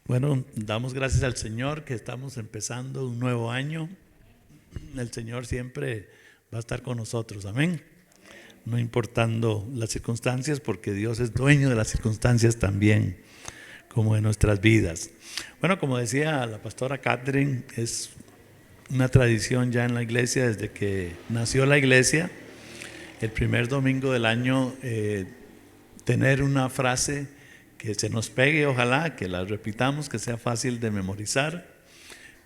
Bueno, damos gracias al Señor que estamos empezando un nuevo año. El Señor siempre va a estar con nosotros, amén. No importando las circunstancias, porque Dios es dueño de las circunstancias también, como de nuestras vidas. Bueno, como decía la pastora Catherine, es una tradición ya en la iglesia desde que nació la iglesia, el primer domingo del año, tener una frase que se nos pegue, ojalá que la repitamos, que sea fácil de memorizar,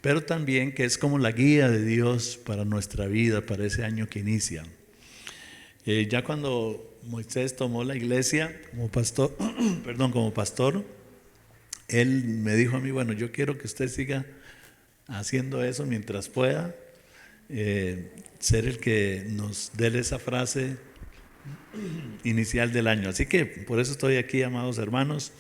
pero también que es como la guía de Dios para nuestra vida, para ese año que inicia. Ya cuando Moisés tomó la iglesia como pastor, como pastor, él me dijo a mí, bueno, yo quiero que usted siga haciendo eso mientras pueda, ser el que nos dé esa frase inicial del año. Así que por eso estoy aquí, amados hermanos,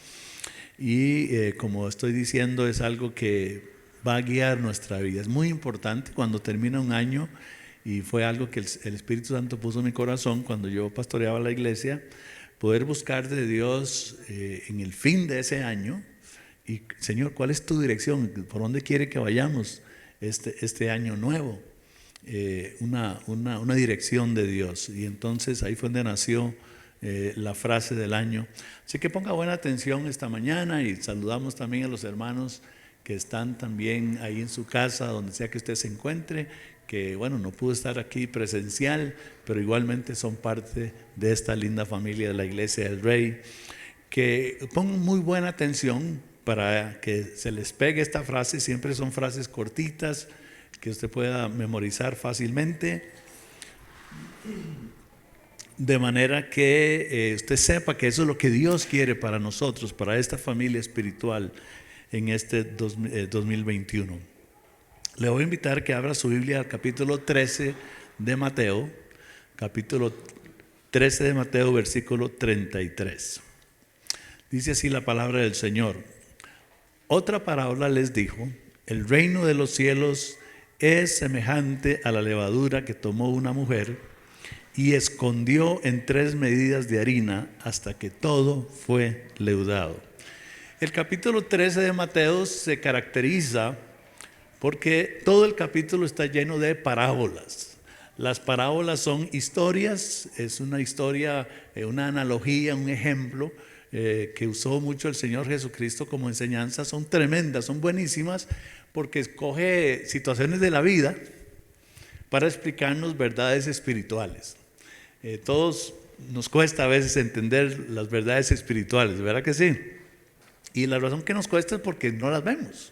y como estoy diciendo, es algo que va a guiar nuestra vida. Es muy importante cuando termina un año, y fue algo que el Espíritu Santo puso en mi corazón cuando yo pastoreaba la iglesia, poder buscar de Dios en el fin de ese año, y Señor, ¿cuál es tu dirección? ¿Por dónde quiere que vayamos este año nuevo? Una dirección de Dios. Y entonces ahí fue donde nació la frase del año. Así que ponga buena atención esta mañana, y saludamos también a los hermanos que están también ahí en su casa, donde sea que usted se encuentre, que bueno, no pudo estar aquí presencial, pero igualmente son parte de esta linda familia de la Iglesia del Rey. Que pongan muy buena atención para que se les pegue esta frase. Siempre son frases cortitas que usted pueda memorizar fácilmente, de manera que usted sepa que eso es lo que Dios quiere para nosotros, para esta familia espiritual en este 2021. Le voy a invitar que abra su Biblia al capítulo 13 de Mateo, capítulo 13 de Mateo, versículo 33. Dice así la palabra del Señor: otra parábola les dijo: el reino de los cielos es semejante a la levadura que tomó una mujer y escondió en 3 medidas de harina hasta que todo fue leudado. El capítulo 13 de Mateo se caracteriza porque todo el capítulo está lleno de parábolas. Las parábolas son historias, es una historia, una analogía, un ejemplo que usó mucho el Señor Jesucristo como enseñanza. Son tremendas, son buenísimas, porque escoge situaciones de la vida para explicarnos verdades espirituales. Todos nos cuesta a veces entender las verdades espirituales, ¿verdad que sí? Y la razón que nos cuesta es porque no las vemos,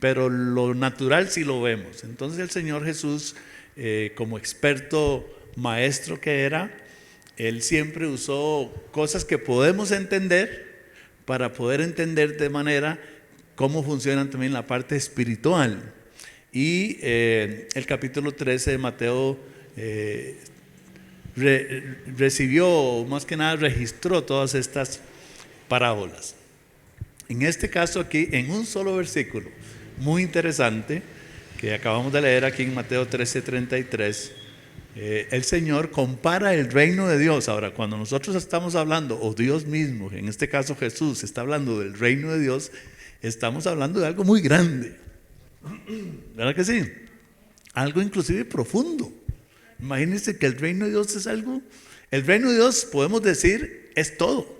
pero lo natural sí lo vemos. Entonces el Señor Jesús, como experto maestro que era, Él siempre usó cosas que podemos entender para poder entender de manera cómo funcionan también la parte espiritual. Y el capítulo 13 de Mateo recibió, más que nada registró todas estas parábolas. En este caso aquí, en un solo versículo, muy interesante, que acabamos de leer aquí en Mateo 13:33, el Señor compara el reino de Dios. Ahora, cuando nosotros estamos hablando, o Dios mismo, en este caso Jesús, está hablando del reino de Dios, estamos hablando de algo muy grande, ¿verdad que sí? Algo inclusive profundo. Imagínense que el reino de Dios es algo, el reino de Dios, podemos decir, es todo.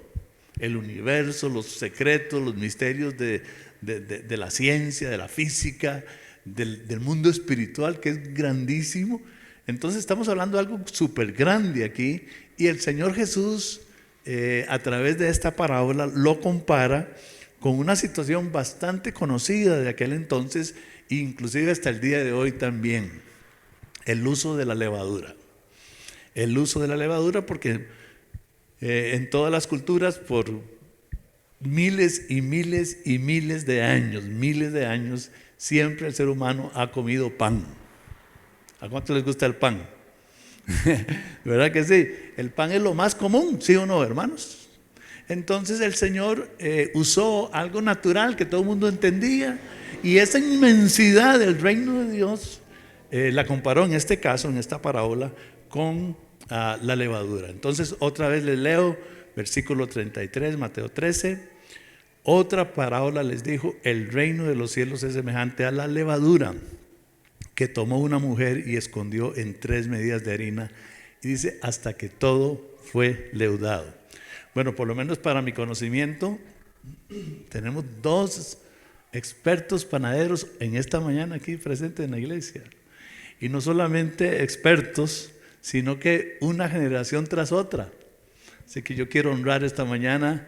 El universo, los secretos, los misterios de la ciencia, de la física, del mundo espiritual, que es grandísimo. Entonces estamos hablando de algo súper grande aquí, y el Señor Jesús a través de esta parábola lo compara con una situación bastante conocida de aquel entonces, inclusive hasta el día de hoy también: el uso de la levadura. El uso de la levadura, porque en todas las culturas, por miles y miles y miles de años, siempre el ser humano ha comido pan. ¿A cuánto les gusta el pan? ¿Verdad que sí? El pan es lo más común, ¿sí o no, hermanos? Entonces el Señor usó algo natural que todo el mundo entendía, y esa inmensidad del reino de Dios la comparó en este caso, en esta parábola, con la levadura. Entonces otra vez les leo versículo 33, Mateo 13. Otra parábola les dijo: el reino de los cielos es semejante a la levadura que tomó una mujer y escondió en 3 medidas de harina, y dice, hasta que todo fue leudado. Bueno, por lo menos para mi conocimiento, tenemos 2 expertos panaderos en esta mañana aquí presentes en la iglesia. Y no solamente expertos, sino que una generación tras otra. Así que yo quiero honrar esta mañana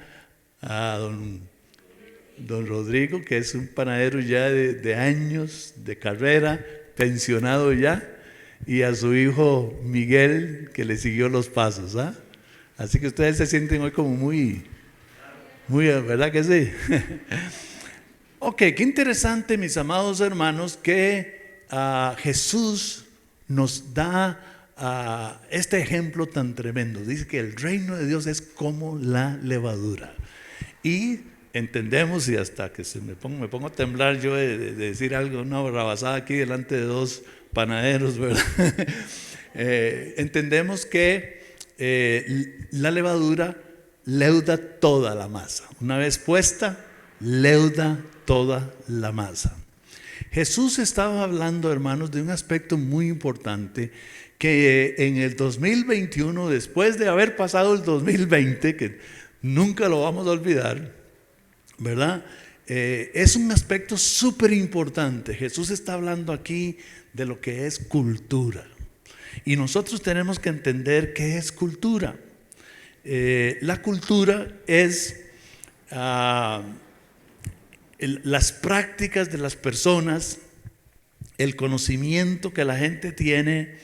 a don Rodrigo, que es un panadero ya de años de carrera, pensionado ya, y a su hijo Miguel, que le siguió los pasos. Así que ustedes se sienten hoy como muy, ¿verdad que sí? Ok, qué interesante, mis amados hermanos, que Jesús nos da este ejemplo tan tremendo. Dice que el reino de Dios es como la levadura. Y entendemos, y hasta que me pongo a temblar yo de decir algo, una barrabasada aquí delante de 2 panaderos, ¿verdad? Entendemos que la levadura leuda toda la masa. Una vez puesta, leuda toda la masa. Jesús estaba hablando, hermanos, de un aspecto muy importante, que en el 2021, después de haber pasado el 2020, que nunca lo vamos a olvidar, ¿verdad? Es un aspecto súper importante. Jesús está hablando aquí de lo que es cultura. Y nosotros tenemos que entender qué es cultura. La cultura es las prácticas de las personas, el conocimiento que la gente tiene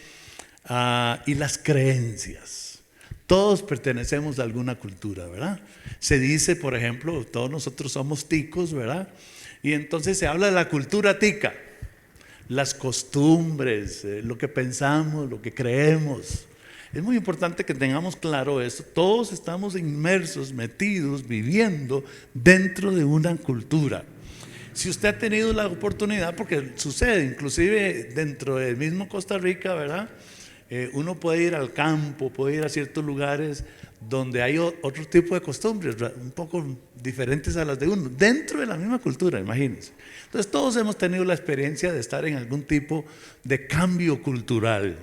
y las creencias. Todos pertenecemos a alguna cultura, ¿verdad? Se dice, por ejemplo, todos nosotros somos ticos, ¿verdad? Y entonces se habla de la cultura tica, las costumbres, lo que pensamos, lo que creemos. Es muy importante que tengamos claro eso. Todos estamos inmersos, metidos, viviendo dentro de una cultura. Si usted ha tenido la oportunidad, porque sucede, inclusive dentro del mismo Costa Rica, ¿verdad? Uno puede ir al campo, puede ir a ciertos lugares donde hay otro tipo de costumbres, un poco diferentes a las de uno, dentro de la misma cultura, imagínense. Entonces todos hemos tenido la experiencia de estar en algún tipo de cambio cultural.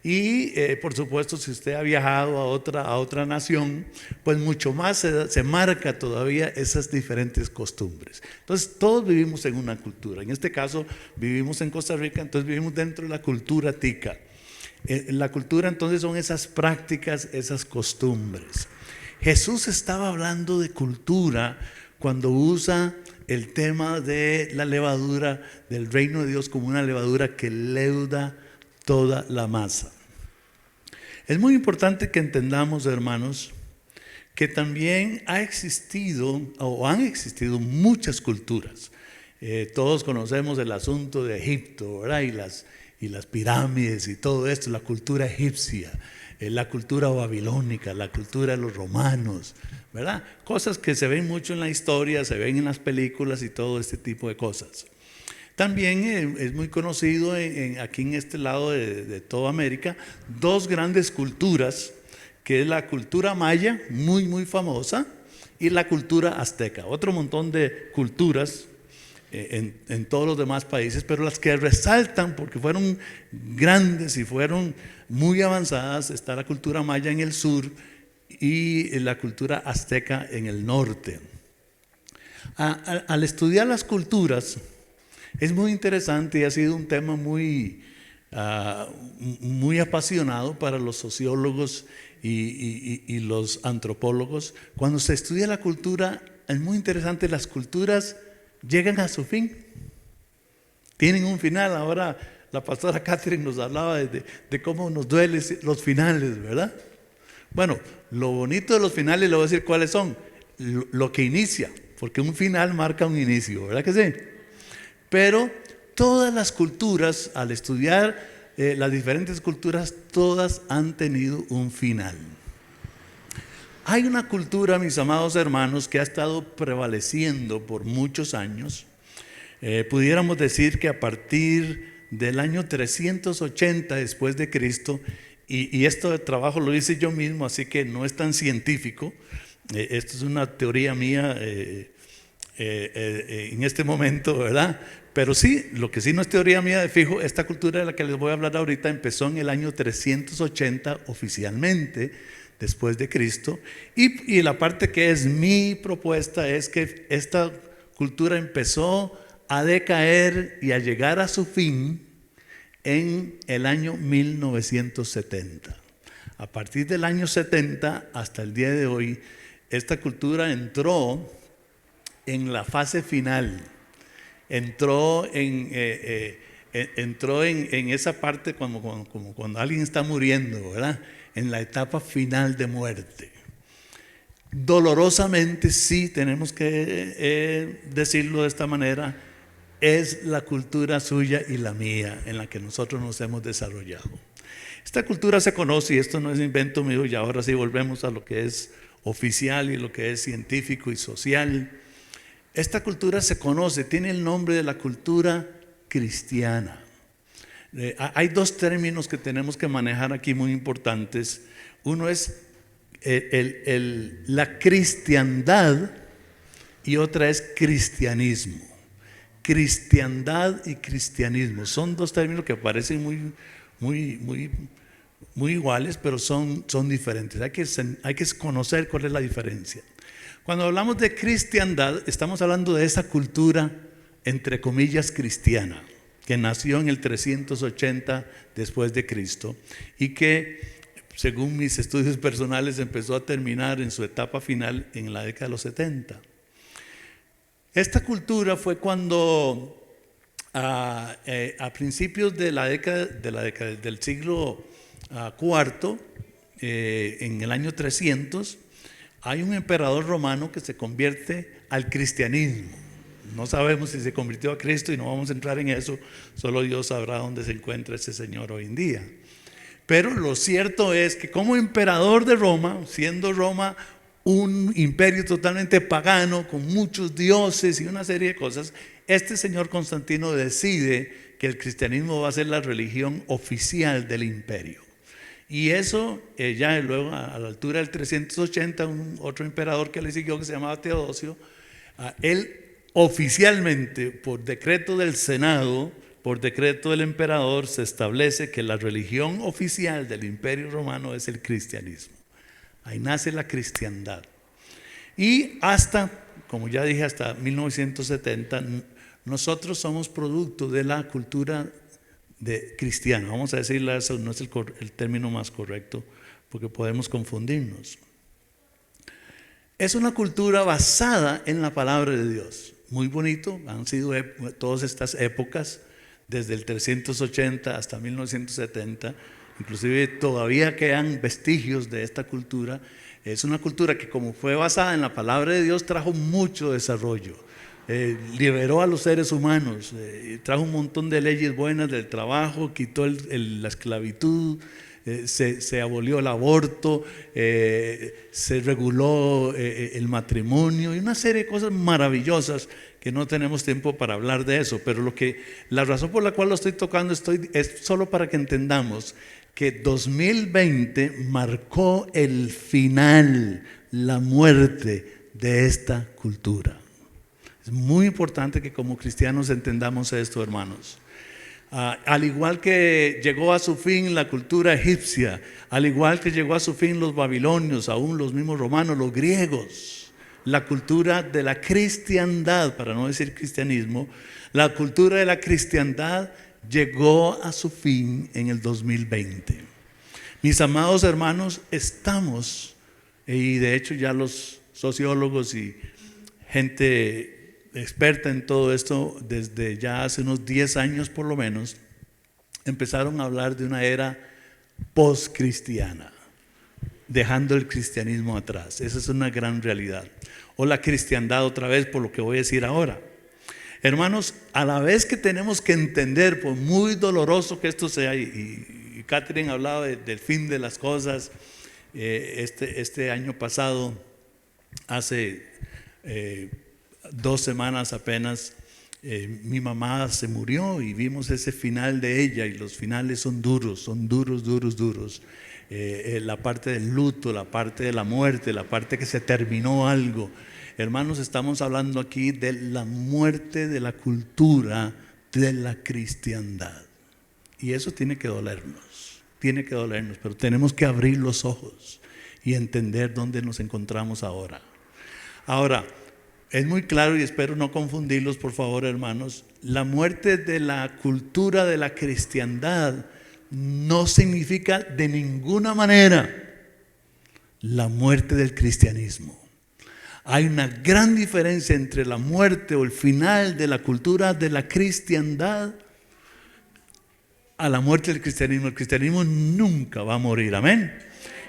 Y por supuesto, si usted ha viajado a otra nación, pues mucho más se marca todavía esas diferentes costumbres. Entonces todos vivimos en una cultura. En este caso vivimos en Costa Rica, entonces vivimos dentro de la cultura tica. La cultura entonces son esas prácticas, esas costumbres. Jesús estaba hablando de cultura cuando usa el tema de la levadura, del reino de Dios como una levadura que leuda toda la masa. Es muy importante que entendamos, hermanos, que también ha existido o han existido muchas culturas. Todos conocemos el asunto de Egipto, ¿verdad? Y las pirámides y todo esto, la cultura egipcia, la cultura babilónica, la cultura de los romanos, ¿verdad? Cosas que se ven mucho en la historia, se ven en las películas y todo este tipo de cosas. También es muy conocido aquí en este lado de toda América, 2 grandes culturas, que es la cultura maya, muy famosa, y la cultura azteca. Otro montón de culturas en todos los demás países, pero las que resaltan porque fueron grandes y fueron muy avanzadas, está la cultura maya en el sur y la cultura azteca en el norte. Al estudiar las culturas, es muy interesante y ha sido un tema muy apasionado para los sociólogos y los antropólogos. Cuando se estudia la cultura, es muy interesante, las culturas llegan a su fin, tienen un final. Ahora la pastora Catherine nos hablaba de cómo nos duelen los finales, ¿verdad? Bueno, lo bonito de los finales, le voy a decir cuáles son. Lo que inicia, porque un final marca un inicio, ¿verdad que sí? Pero todas las culturas, al estudiar las diferentes culturas, todas han tenido un final. Hay una cultura, mis amados hermanos, que ha estado prevaleciendo por muchos años. Pudiéramos decir que a partir del año 380 después de Cristo, y esto de trabajo lo hice yo mismo, así que no es tan científico, esto es una teoría mía en este momento, ¿verdad? Pero sí, lo que sí no es teoría mía de fijo, esta cultura de la que les voy a hablar ahorita empezó en el año 380 oficialmente, después de Cristo, y la parte que es mi propuesta es que esta cultura empezó a decaer y a llegar a su fin en el año 1970. A partir del año 70 hasta el día de hoy, esta cultura entró en la fase final, entró en esa parte como cuando alguien está muriendo, ¿verdad? En la etapa final de muerte. Dolorosamente, sí, tenemos que decirlo de esta manera, es la cultura suya y la mía en la que nosotros nos hemos desarrollado. Esta cultura se conoce, y esto no es invento mío, y ahora sí volvemos a lo que es oficial y lo que es científico y social. Esta cultura se conoce, tiene el nombre de la cultura cristiana. Hay dos términos que tenemos que manejar aquí muy importantes. Uno es la cristiandad y otra es cristianismo. Cristiandad y cristianismo son dos términos que parecen muy iguales, pero son diferentes. Hay que conocer cuál es la diferencia. Cuando hablamos de cristiandad, estamos hablando de esa cultura, entre comillas, cristiana, que nació en el 380 después de Cristo y que, según mis estudios personales, empezó a terminar en su etapa final en la década de los 70. Esta cultura fue cuando a principios de la década del siglo IV, en el año 300, hay un emperador romano que se convierte al cristianismo. No sabemos si se convirtió a Cristo y no vamos a entrar en eso, solo Dios sabrá dónde se encuentra ese señor hoy en día. Pero lo cierto es que como emperador de Roma, siendo Roma un imperio totalmente pagano, con muchos dioses y una serie de cosas, este señor Constantino decide que el cristianismo va a ser la religión oficial del imperio. Y eso ya luego a la altura del 380, otro emperador que le siguió, que se llamaba Teodosio, él oficialmente, por decreto del Senado, por decreto del emperador, se establece que la religión oficial del imperio romano es el cristianismo. Ahí nace la cristiandad. Y hasta, como ya dije, hasta 1970, nosotros somos producto de la cultura cristiana. Vamos a decirle eso, no es el término más correcto, porque podemos confundirnos. Es una cultura basada en la palabra de Dios. Muy bonito, han sido todas estas épocas, desde el 380 hasta 1970, inclusive todavía quedan vestigios de esta cultura. Es una cultura que, como fue basada en la palabra de Dios, trajo mucho desarrollo. Liberó a los seres humanos, trajo un montón de leyes buenas del trabajo, quitó la esclavitud, se abolió el aborto, se reguló el matrimonio y una serie de cosas maravillosas que no tenemos tiempo para hablar de eso. Pero la razón por la cual lo estoy tocando es solo para que entendamos que 2020 marcó el final, la muerte de esta cultura. Es muy importante que como cristianos entendamos esto, hermanos. Al igual que llegó a su fin la cultura egipcia, al igual que llegó a su fin los babilonios, aún los mismos romanos, los griegos, la cultura de la cristiandad, para no decir cristianismo, la cultura de la cristiandad llegó a su fin en el 2020. Mis amados hermanos, estamos, y de hecho ya los sociólogos y gente experta en todo esto, desde ya hace unos 10 años por lo menos, empezaron a hablar de una era post-cristiana, dejando el cristianismo atrás. Esa es una gran realidad. O la cristiandad otra vez, por lo que voy a decir ahora. Hermanos, a la vez que tenemos que entender, por muy doloroso que esto sea, y Catherine hablaba del fin de las cosas, este año pasado, hace 2 semanas apenas, mi mamá se murió y vimos ese final de ella, y los finales son duros, duros. La parte del luto, la parte de la muerte, la parte que se terminó algo, Hermanos, estamos hablando aquí de la muerte de la cultura de la cristiandad. Y eso tiene que dolernos, pero tenemos que abrir los ojos y entender dónde nos encontramos ahora. Ahora, es muy claro y espero no confundirlos, por favor, hermanos. La muerte de la cultura de la cristiandad no significa de ninguna manera la muerte del cristianismo. Hay una gran diferencia entre la muerte o el final de la cultura de la cristiandad a la muerte del cristianismo. El cristianismo nunca va a morir, amén.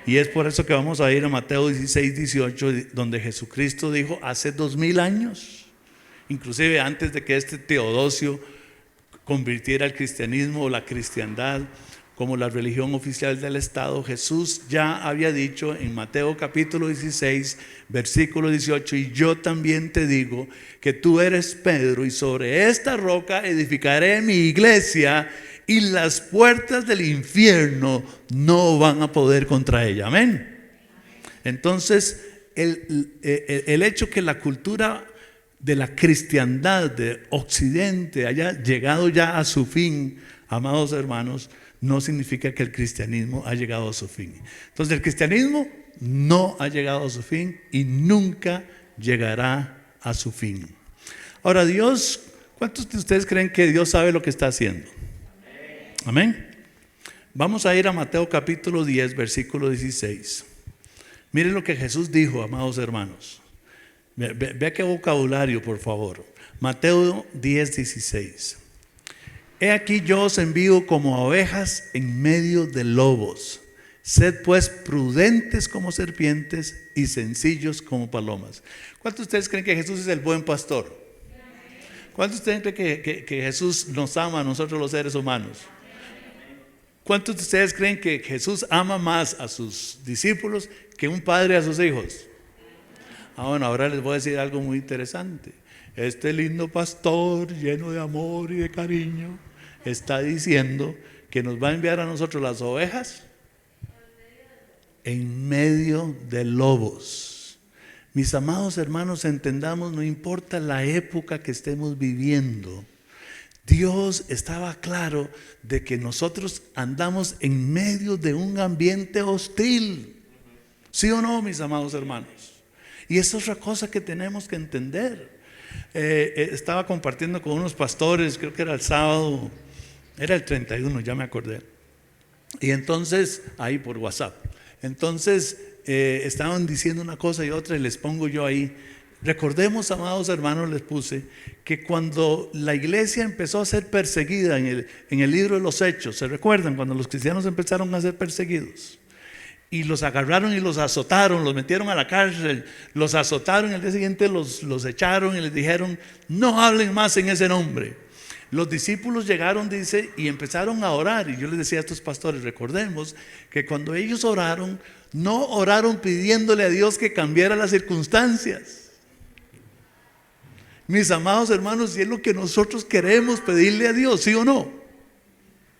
Y es por eso que vamos a ir a Mateo 16, 18, donde Jesucristo dijo hace 2000 años, inclusive antes de que este Teodosio convirtiera el cristianismo o la cristiandad como la religión oficial del Estado, Jesús ya había dicho en Mateo capítulo 16, versículo 18, y yo también te digo que tú eres Pedro, y sobre esta roca edificaré mi iglesia, y las puertas del infierno no van a poder contra ella. Amén. Entonces, el hecho que la cultura de la cristiandad de Occidente haya llegado ya a su fin, amados hermanos, no significa que el cristianismo ha llegado a su fin. Entonces, el cristianismo no ha llegado a su fin y nunca llegará a su fin. Ahora, Dios, ¿cuántos de ustedes creen que Dios sabe lo que está haciendo? Amén. Vamos a ir a Mateo capítulo 10, versículo 16. Miren lo que Jesús dijo, amados hermanos. Vea qué vocabulario, por favor. Mateo 10, 16. He aquí yo os envío como ovejas en medio de lobos. Sed pues prudentes como serpientes y sencillos como palomas. ¿Cuántos de ustedes creen que Jesús es el buen pastor? ¿Cuántos de ustedes creen que Jesús nos ama a nosotros los seres humanos? ¿Cuántos de ustedes creen que Jesús ama más a sus discípulos que un padre a sus hijos? Bueno, ahora les voy a decir algo muy interesante. Este lindo pastor lleno de amor y de cariño está diciendo que nos va a enviar a nosotros las ovejas en medio de lobos. Mis amados hermanos, entendamos, no importa la época que estemos viviendo, Dios estaba claro de que nosotros andamos en medio de un ambiente hostil. ¿Sí o no, mis amados hermanos? Y eso es otra cosa que tenemos que entender. Estaba compartiendo con unos pastores, creo que era el sábado, era el 31, ya me acordé. Y entonces, ahí por WhatsApp. Entonces, estaban diciendo una cosa y otra y les pongo yo ahí. Recordemos, amados hermanos, les puse que cuando la iglesia empezó a ser perseguida en el libro de los Hechos, ¿se recuerdan? Cuando los cristianos empezaron a ser perseguidos y los agarraron y los azotaron, los metieron a la cárcel, los azotaron, el día siguiente los echaron y les dijeron, no hablen más en ese nombre. Los discípulos llegaron, dice, y empezaron a orar. Y yo les decía a estos pastores, recordemos que cuando ellos oraron, no oraron pidiéndole a Dios que cambiara las circunstancias. Mis amados hermanos, si es lo que nosotros queremos pedirle a Dios, ¿sí o no?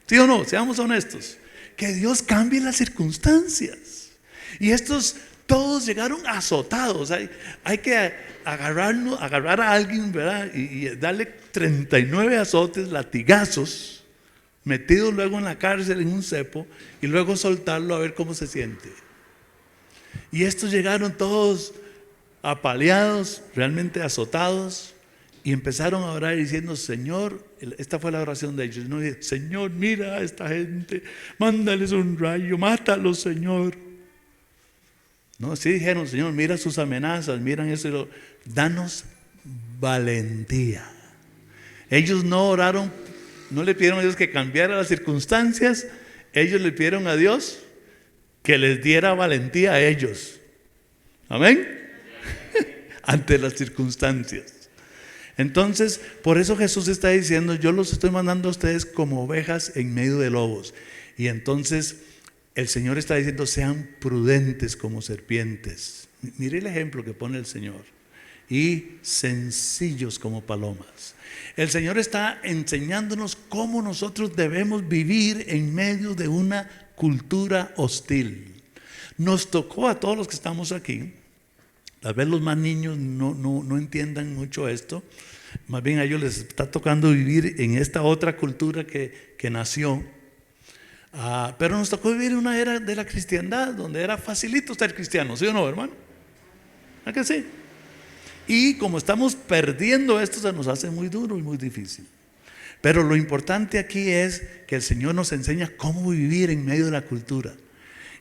¿Sí o no? Seamos honestos. Que Dios cambie las circunstancias. Y estos todos llegaron azotados. Hay que agarrar a alguien, ¿verdad? Y darle 39 azotes, latigazos, metidos luego en la cárcel en un cepo y luego soltarlo a ver cómo se siente. Y estos llegaron todos apaleados, realmente azotados, y empezaron a orar diciendo, Señor, esta fue la oración de ellos, ¿no? Señor, mira a esta gente, mándales un rayo, mátalos, Señor. No, sí dijeron, Señor, mira sus amenazas, miran eso, danos valentía. Ellos no oraron, no le pidieron a Dios que cambiara las circunstancias, ellos le pidieron a Dios que les diera valentía a ellos. Amén. Ante las circunstancias. Entonces, por eso Jesús está diciendo, yo los estoy mandando a ustedes como ovejas en medio de lobos. Y entonces el Señor está diciendo, sean prudentes como serpientes. Mire el ejemplo que pone el Señor. Y sencillos como palomas. El Señor está enseñándonos cómo nosotros debemos vivir en medio de una cultura hostil. Nos tocó a todos los que estamos aquí Tal vez los más niños no entiendan mucho esto. Más bien a ellos les está tocando vivir en esta otra cultura que nació. Pero nos tocó vivir en una era de la cristiandad, donde era facilito ser cristiano, ¿sí o no, hermano? ¿A que sí? Y como estamos perdiendo esto, se nos hace muy duro y muy difícil. Pero lo importante aquí es que el Señor nos enseña cómo vivir en medio de la cultura.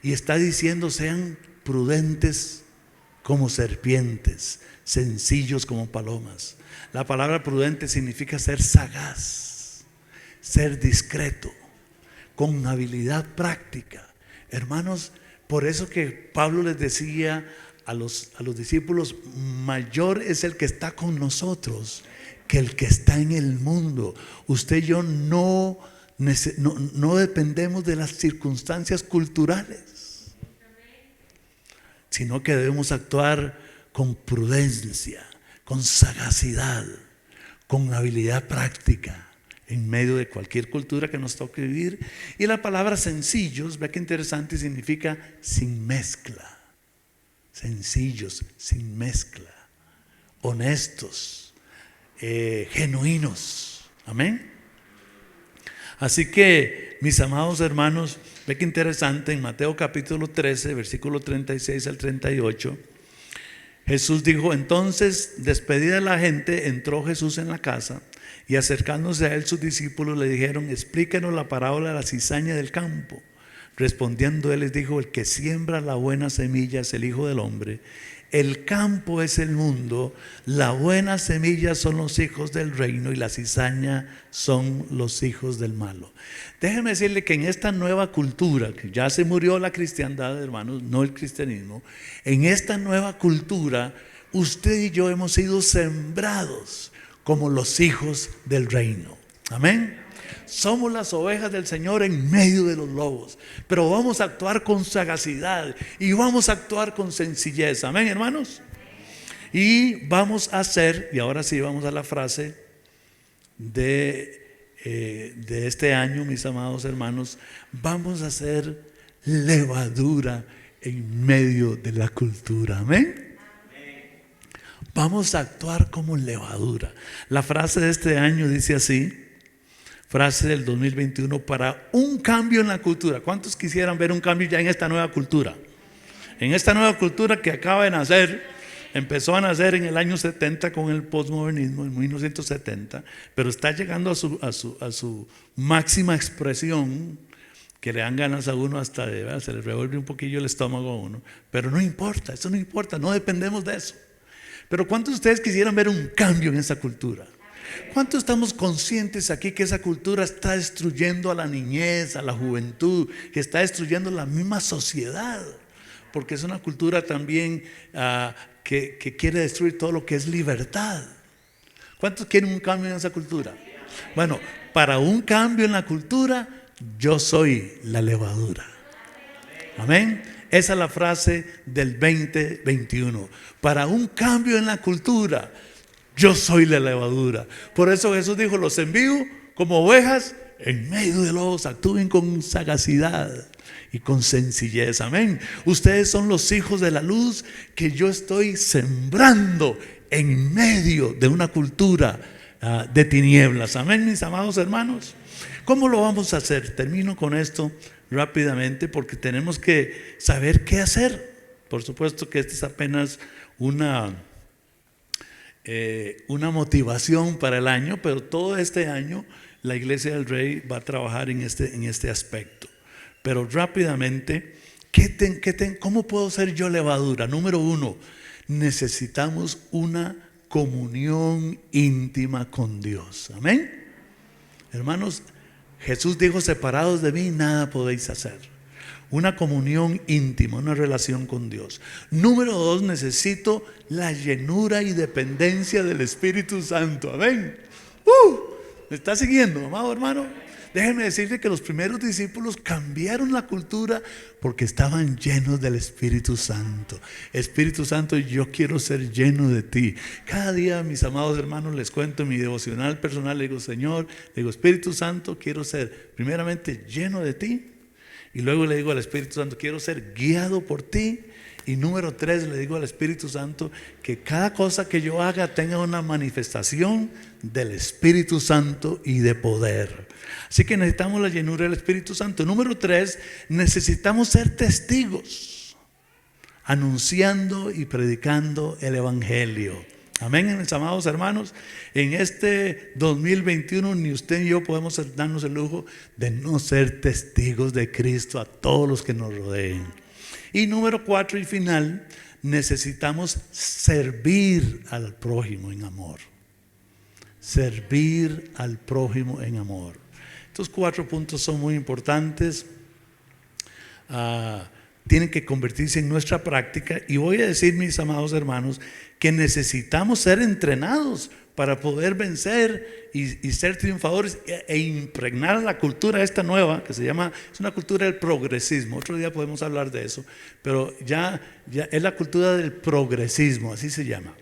Y está diciendo: sean prudentes como serpientes, sencillos como palomas. La palabra prudente significa ser sagaz, ser discreto, con habilidad práctica. Hermanos, por eso que Pablo les decía a los discípulos: mayor es el que está con nosotros que el que está en el mundo. Usted y yo no dependemos de las circunstancias culturales, sino que debemos actuar con prudencia, con sagacidad, con habilidad práctica en medio de cualquier cultura que nos toque vivir. Y la palabra sencillos, ve que interesante, significa sin mezcla. Sencillos, sin mezcla, honestos, genuinos. Amén. Así que, mis amados hermanos, ve que interesante, en Mateo capítulo 13, versículo 36 al 38, Jesús dijo: entonces, despedida la gente, entró Jesús en la casa, y acercándose a él sus discípulos le dijeron: explíquenos la parábola de la cizaña del campo. Respondiendo él les dijo: el que siembra la buena semilla es el Hijo del Hombre. El campo es el mundo, la buena semilla son los hijos del reino y la cizaña son los hijos del malo. Déjeme decirle que en esta nueva cultura, que ya se murió la cristiandad, hermanos, no el cristianismo, en esta nueva cultura usted y yo hemos sido sembrados como los hijos del reino. Amén. Somos las ovejas del Señor en medio de los lobos, pero vamos a actuar con sagacidad y vamos a actuar con sencillez. Amén, hermanos. Y vamos a hacer, y ahora sí vamos a la frase de este año, mis amados hermanos: vamos a hacer levadura en medio de la cultura. Amén. Vamos a actuar como levadura. La frase de este año dice así, frase del 2021: para un cambio en la cultura. ¿Cuántos quisieran ver un cambio ya en esta nueva cultura? En esta nueva cultura que acaba de nacer, empezó a nacer en el año 70 con el posmodernismo, en 1970, pero está llegando a su máxima expresión, que le dan ganas a uno hasta de, ¿verdad?, se le revuelve un poquillo el estómago a uno. Pero no importa, eso no importa, no dependemos de eso. Pero ¿cuántos de ustedes quisieran ver un cambio en esa cultura? ¿Cuántos estamos conscientes aquí que esa cultura está destruyendo a la niñez, a la juventud, que está destruyendo la misma sociedad? Porque es una cultura también que quiere destruir todo lo que es libertad. ¿Cuántos quieren un cambio en esa cultura? Bueno, para un cambio en la cultura, yo soy la levadura. Amén. Esa es la frase del 2021. Para un cambio en la cultura, yo soy la levadura. Por eso Jesús dijo: los envío como ovejas en medio de lobos. Actúen con sagacidad y con sencillez. Amén. Ustedes son los hijos de la luz que yo estoy sembrando en medio de una cultura de tinieblas. Amén, mis amados hermanos. ¿Cómo lo vamos a hacer? Termino con esto rápidamente, porque tenemos que saber qué hacer. Por supuesto que esta es apenas una motivación para el año, pero todo este año la Iglesia del Rey va a trabajar en este aspecto. Pero rápidamente, ¿cómo puedo ser yo levadura? Número uno, necesitamos una comunión íntima con Dios. Amén. Hermanos, Jesús dijo: separados de mí nada podéis hacer. Una comunión íntima, una relación con Dios. Número dos, necesito la llenura y dependencia del Espíritu Santo. Amén. ¿Me está siguiendo, amado hermano? Déjenme decirle que los primeros discípulos cambiaron la cultura porque estaban llenos del Espíritu Santo. Espíritu Santo, yo quiero ser lleno de ti. Cada día, mis amados hermanos, les cuento en mi devocional personal, le digo: Señor, le digo: Espíritu Santo, quiero ser primeramente lleno de ti. Y luego le digo al Espíritu Santo: quiero ser guiado por ti. Y número 3, le digo al Espíritu Santo que cada cosa que yo haga tenga una manifestación del Espíritu Santo y de poder. Así que necesitamos la llenura del Espíritu Santo. Número 3, necesitamos ser testigos, anunciando y predicando el Evangelio. Amén, mis amados hermanos. En este 2021 ni usted ni yo podemos darnos el lujo de no ser testigos de Cristo a todos los que nos rodeen. Y número 4 y final, necesitamos servir al prójimo en amor. Servir al prójimo en amor. Estos 4 puntos son muy importantes. Tienen que convertirse en nuestra práctica. Y voy a decir, mis amados hermanos, que necesitamos ser entrenados para poder vencer y ser triunfadores e impregnar la cultura esta nueva que se llama, es una cultura del progresismo. Otro día podemos hablar de eso, pero ya es la cultura del progresismo, así se llama.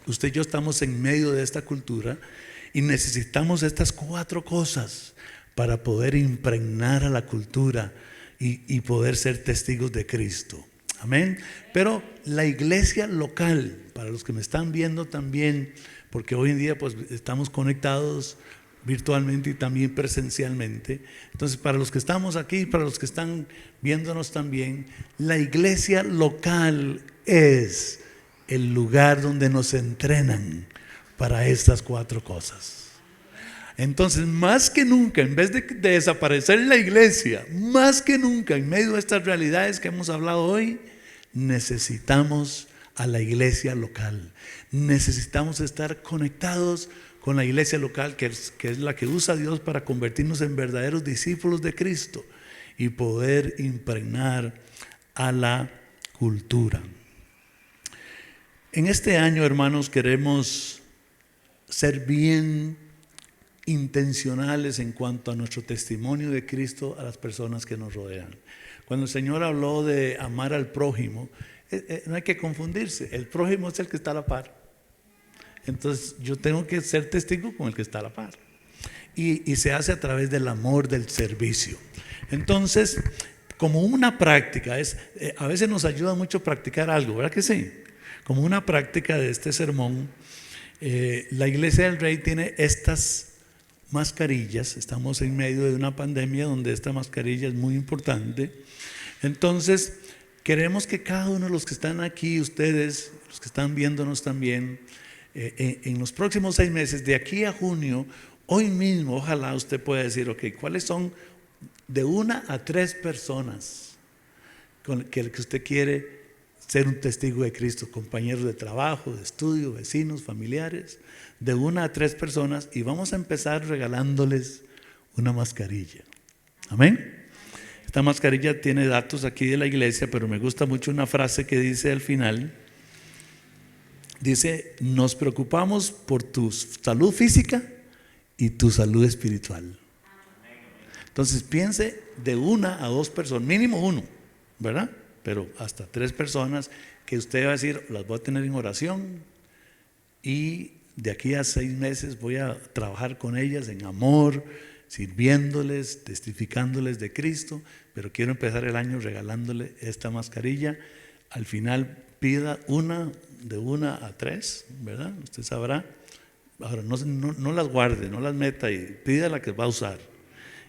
Usted y yo estamos en medio de esta cultura y necesitamos estas 4 cosas para poder impregnar a la cultura y poder ser testigos de Cristo. Amén. Pero la iglesia local, para los que me están viendo también, porque hoy en día pues estamos conectados virtualmente y también presencialmente. Entonces, para los que estamos aquí, para los que están viéndonos también, la iglesia local es el lugar donde nos entrenan para estas 4 cosas. Entonces, más que nunca, en vez de desaparecer la iglesia, más que nunca, en medio de estas realidades que hemos hablado hoy, necesitamos a la iglesia local. Necesitamos estar conectados con la iglesia local, que es la que usa Dios para convertirnos en verdaderos discípulos de Cristo y poder impregnar a la cultura. En este año, hermanos, queremos ser bien intencionales en cuanto a nuestro testimonio de Cristo a las personas que nos rodean. Cuando el Señor habló de amar al prójimo, no hay que confundirse. El prójimo es el que está a la par. Entonces yo tengo que ser testigo con el que está a la par. Y se hace a través del amor, del servicio. Entonces, como una práctica, a veces nos ayuda mucho practicar algo, ¿verdad que sí? Como una práctica de este sermón, la Iglesia del Rey tiene estas mascarillas. Estamos en medio de una pandemia donde esta mascarilla es muy importante. Entonces queremos que cada uno de los que están aquí, ustedes, los que están viéndonos también, en los próximos 6 meses, de aquí a junio, hoy mismo, ojalá usted pueda decir, ok, ¿cuáles son de 1 a 3 personas con que usted quiere ser un testigo de Cristo? Compañeros de trabajo, de estudio, vecinos, familiares, de 1 a 3 personas, y vamos a empezar regalándoles una mascarilla. Amén. Esta mascarilla tiene datos aquí de la iglesia, pero me gusta mucho una frase que dice al final. Dice: nos preocupamos por tu salud física y tu salud espiritual. Entonces piense de 1 a 2 personas, mínimo 1, ¿verdad? Pero hasta 3 personas que usted va a decir, las voy a tener en oración, y de aquí a 6 meses voy a trabajar con ellas en amor, sirviéndoles, testificándoles de Cristo. Pero quiero empezar el año regalándole esta mascarilla. Al final pida de 1 a 3, ¿verdad? Usted sabrá. Ahora no las guarde, no las meta y pida la que va a usar.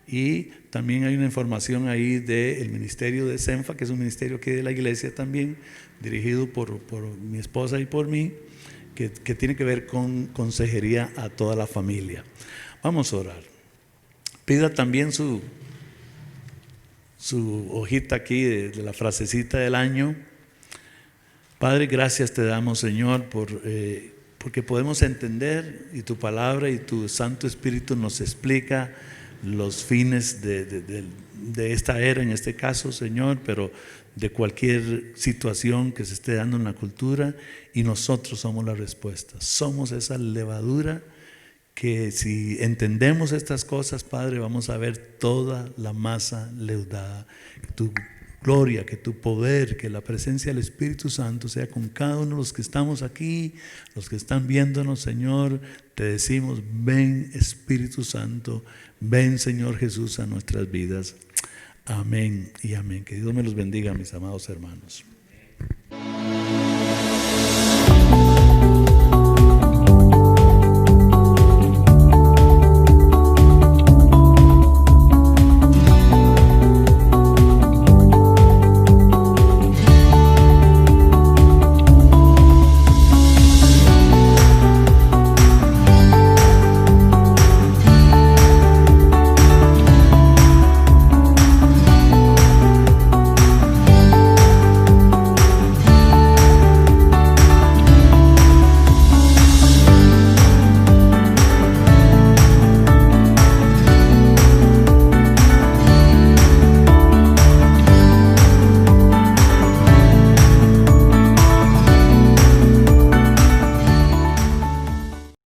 Y también hay una información ahí del ministerio de Senfa, que es un ministerio aquí de la iglesia también, dirigido por mi esposa y por mí, que tiene que ver con consejería a toda la familia. Vamos a orar. Pida también su hojita aquí de la frasecita del año. Padre, gracias te damos, Señor, porque podemos entender, y tu palabra y tu Santo Espíritu nos explica los fines de esta era, en este caso, Señor, pero de cualquier situación que se esté dando en la cultura, y nosotros somos la respuesta. Somos esa levadura que, si entendemos estas cosas, Padre, vamos a ver toda la masa leudada. Que tu gloria, que tu poder, que la presencia del Espíritu Santo sea con cada uno de los que estamos aquí, los que están viéndonos, Señor. Te decimos: ven, Espíritu Santo, ven, Señor Jesús, a nuestras vidas. Amén y amén. Que Dios me los bendiga, mis amados hermanos.